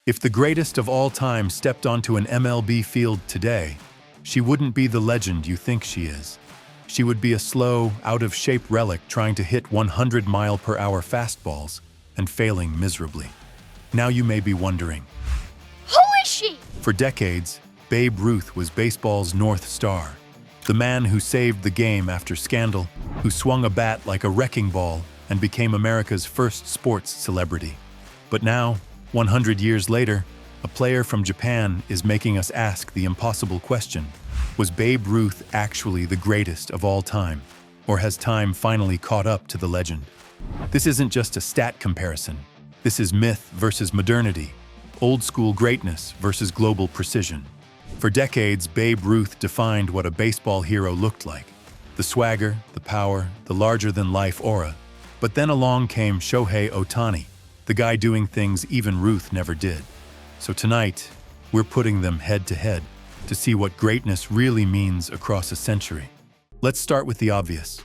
If the greatest of all time stepped onto an MLB field today, she wouldn't be the legend you think she is. She would be a slow, out-of-shape relic trying to hit 100-mile-per-hour fastballs and failing miserably. Now you may be wondering, who is she? For decades, Babe Ruth was baseball's North Star. The man who saved the game after scandal, who swung a bat like a wrecking ball and became America's first sports celebrity. But now, 100 years later, a player from Japan is making us ask the impossible question: was Babe Ruth actually the greatest of all time? Or has time finally caught up to the legend? This isn't just a stat comparison. This is myth versus modernity, old-school greatness versus global precision. For decades, Babe Ruth defined what a baseball hero looked like. The swagger, the power, the larger-than-life aura. But then along came Shohei Ohtani, the guy doing things even Ruth never did. So tonight, we're putting them head-to-head to see what greatness really means across a century. Let's start with the obvious.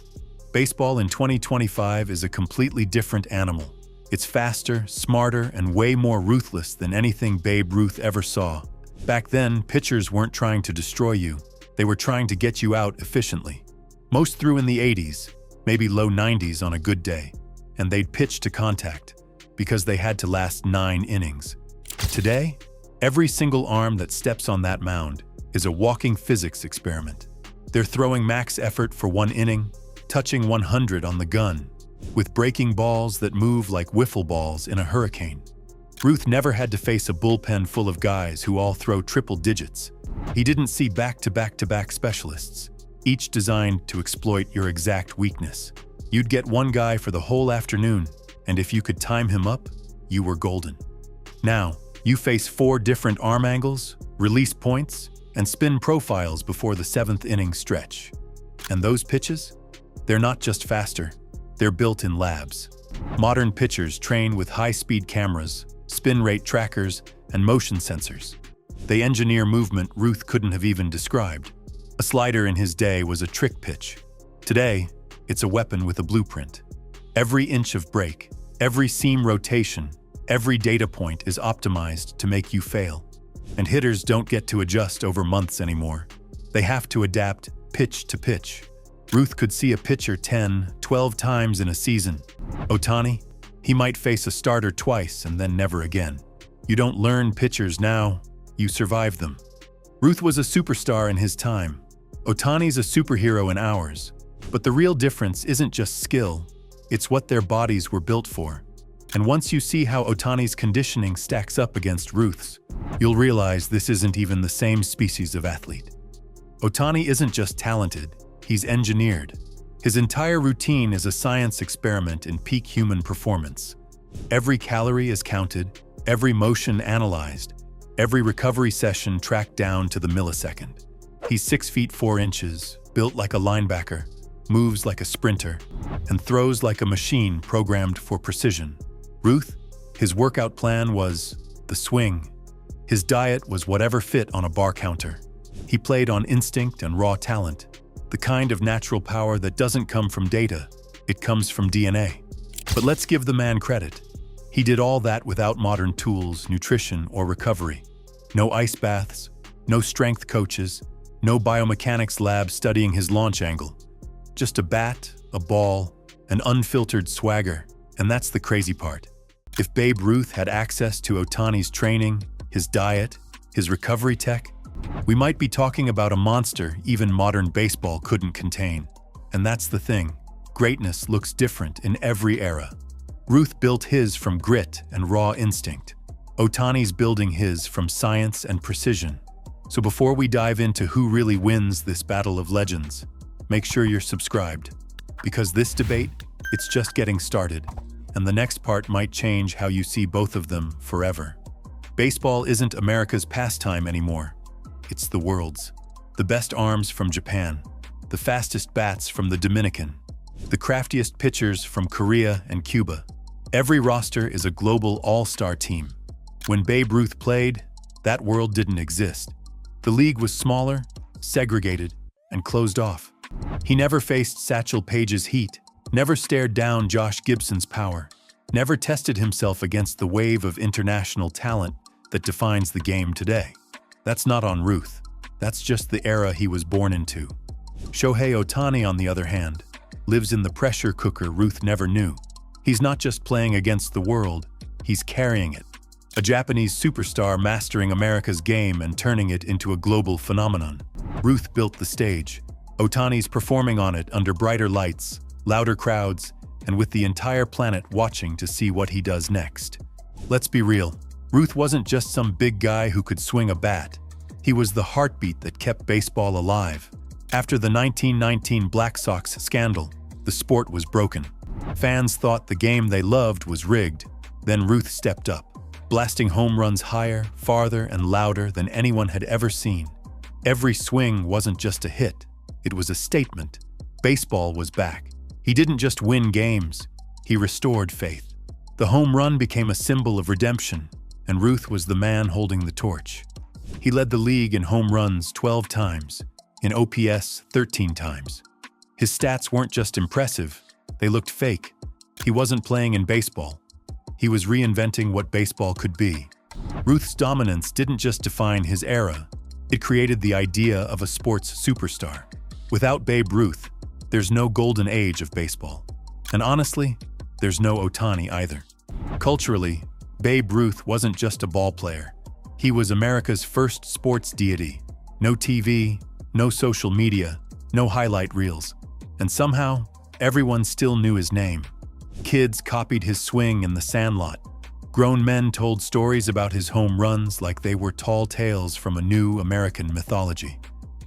Baseball in 2025 is a completely different animal. It's faster, smarter, and way more ruthless than anything Babe Ruth ever saw. Back then, pitchers weren't trying to destroy you. They were trying to get you out efficiently. Most threw in the 80s, maybe low 90s on a good day, and they'd pitch to contact because they had to last 9 innings. Today, every single arm that steps on that mound is a walking physics experiment. They're throwing max effort for 1 inning, touching 100 on the gun, with breaking balls that move like wiffle balls in a hurricane. Ruth never had to face a bullpen full of guys who all throw triple digits. He didn't see back-to-back-to-back specialists, each designed to exploit your exact weakness. You'd get one guy for the whole afternoon, and if you could time him up, you were golden. Now, you face 4 different arm angles, release points, and spin profiles before the 7th inning stretch. And those pitches? They're not just faster, they're built in labs. Modern pitchers train with high-speed cameras, spin rate trackers, and motion sensors. They engineer movement Ruth couldn't have even described. A slider in his day was a trick pitch. Today, it's a weapon with a blueprint. Every inch of break, every seam rotation, every data point is optimized to make you fail. And hitters don't get to adjust over months anymore. They have to adapt pitch to pitch. Ruth could see a pitcher 10, 12 times in a season. Ohtani? He might face a starter twice and then never again. You don't learn pitchers now, you survive them. Ruth was a superstar in his time. Ohtani's a superhero in ours. But the real difference isn't just skill, it's what their bodies were built for. And once you see how Ohtani's conditioning stacks up against Ruth's, you'll realize this isn't even the same species of athlete. Ohtani isn't just talented, he's engineered. His entire routine is a science experiment in peak human performance. Every calorie is counted, every motion analyzed, every recovery session tracked down to the millisecond. He's 6 feet 4 inches, built like a linebacker, moves like a sprinter, and throws like a machine programmed for precision. Ruth, his workout plan was the swing. His diet was whatever fit on a bar counter. He played on instinct and raw talent, the kind of natural power that doesn't come from data, it comes from DNA. But let's give the man credit. He did all that without modern tools, nutrition, or recovery. No ice baths, no strength coaches, no biomechanics lab studying his launch angle. Just a bat, a ball, an unfiltered swagger, and that's the crazy part. If Babe Ruth had access to Ohtani's training, his diet, his recovery tech, we might be talking about a monster even modern baseball couldn't contain. And that's the thing, greatness looks different in every era. Ruth built his from grit and raw instinct. Ohtani's building his from science and precision. So before we dive into who really wins this battle of legends, make sure you're subscribed. Because this debate, it's just getting started, and the next part might change how you see both of them forever. Baseball isn't America's pastime anymore. It's the world's. The best arms from Japan, the fastest bats from the Dominican, the craftiest pitchers from Korea and Cuba. Every roster is a global all-star team. When Babe Ruth played, that world didn't exist. The league was smaller, segregated, and closed off. He never faced Satchel Paige's heat, never stared down Josh Gibson's power, never tested himself against the wave of international talent that defines the game today. That's not on Ruth. That's just the era he was born into. Shohei Ohtani, on the other hand, lives in the pressure cooker Ruth never knew. He's not just playing against the world, he's carrying it. A Japanese superstar mastering America's game and turning it into a global phenomenon. Ruth built the stage. Ohtani's performing on it under brighter lights, louder crowds, and with the entire planet watching to see what he does next. Let's be real, Ruth wasn't just some big guy who could swing a bat. He was the heartbeat that kept baseball alive. After the 1919 Black Sox scandal, the sport was broken. Fans thought the game they loved was rigged. Then Ruth stepped up, blasting home runs higher, farther, and louder than anyone had ever seen. Every swing wasn't just a hit, it was a statement. Baseball was back. He didn't just win games, he restored faith. The home run became a symbol of redemption, and Ruth was the man holding the torch. He led the league in home runs 12 times, in OPS 13 times. His stats weren't just impressive, they looked fake. He wasn't playing in baseball. He was reinventing what baseball could be. Ruth's dominance didn't just define his era, it created the idea of a sports superstar. Without Babe Ruth, there's no golden age of baseball. And honestly, there's no Ohtani either. Culturally, Babe Ruth wasn't just a ball player. He was America's first sports deity. No TV, no social media, no highlight reels. And somehow, everyone still knew his name. Kids copied his swing in the sandlot. Grown men told stories about his home runs like they were tall tales from a new American mythology.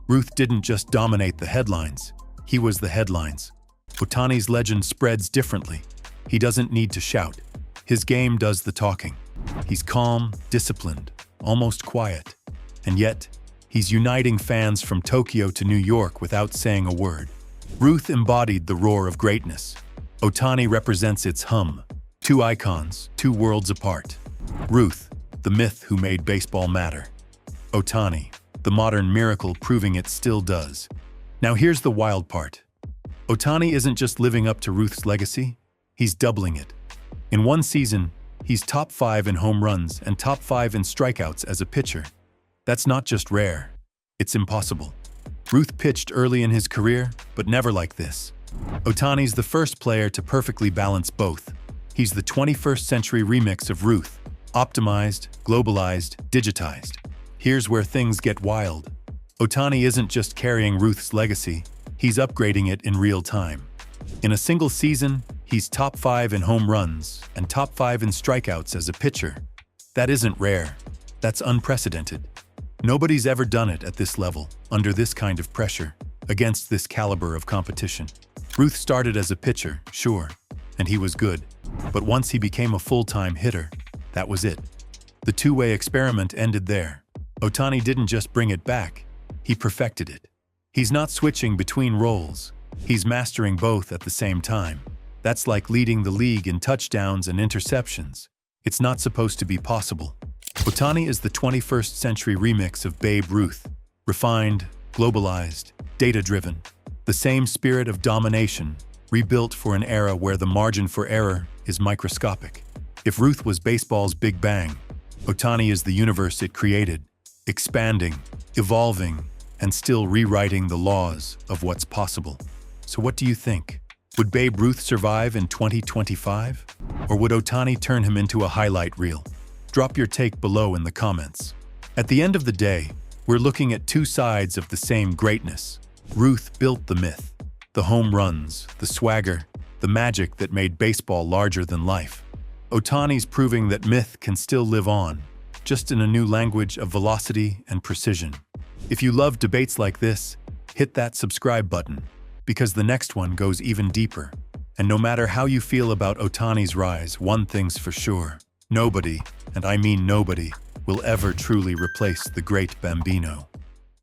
Ruth didn't just dominate the headlines, he was the headlines. Ohtani's legend spreads differently. He doesn't need to shout. His game does the talking. He's calm, disciplined, almost quiet. And yet, he's uniting fans from Tokyo to New York without saying a word. Ruth embodied the roar of greatness. Ohtani represents its hum. Two icons, two worlds apart. Ruth, the myth who made baseball matter. Ohtani, the modern miracle proving it still does. Now here's the wild part. Ohtani isn't just living up to Ruth's legacy, he's doubling it. In one season, he's top 5 in home runs and top 5 in strikeouts as a pitcher. That's not just rare, it's impossible. Ruth pitched early in his career, but never like this. Ohtani's the first player to perfectly balance both. He's the 21st century remix of Ruth, optimized, globalized, digitized. Here's where things get wild. Ohtani isn't just carrying Ruth's legacy, he's upgrading it in real time. In a single season, he's top 5 in home runs and top 5 in strikeouts as a pitcher. That isn't rare, that's unprecedented. Nobody's ever done it at this level, under this kind of pressure, against this caliber of competition. Ruth started as a pitcher, sure, and he was good. But once he became a full-time hitter, that was it. The two-way experiment ended there. Ohtani didn't just bring it back, he perfected it. He's not switching between roles, he's mastering both at the same time. That's like leading the league in touchdowns and interceptions. It's not supposed to be possible. Ohtani is the 21st century remix of Babe Ruth. Refined, globalized, data-driven. The same spirit of domination, rebuilt for an era where the margin for error is microscopic. If Ruth was baseball's Big Bang, Ohtani is the universe it created, expanding, evolving, and still rewriting the laws of what's possible. So what do you think? Would Babe Ruth survive in 2025? Or would Ohtani turn him into a highlight reel? Drop your take below in the comments. At the end of the day, we're looking at two sides of the same greatness. Ruth built the myth, the home runs, the swagger, the magic that made baseball larger than life. Ohtani's proving that myth can still live on, just in a new language of velocity and precision. If you love debates like this, hit that subscribe button, because the next one goes even deeper. And no matter how you feel about Ohtani's rise, one thing's for sure. Nobody, and I mean nobody, will ever truly replace the great Bambino.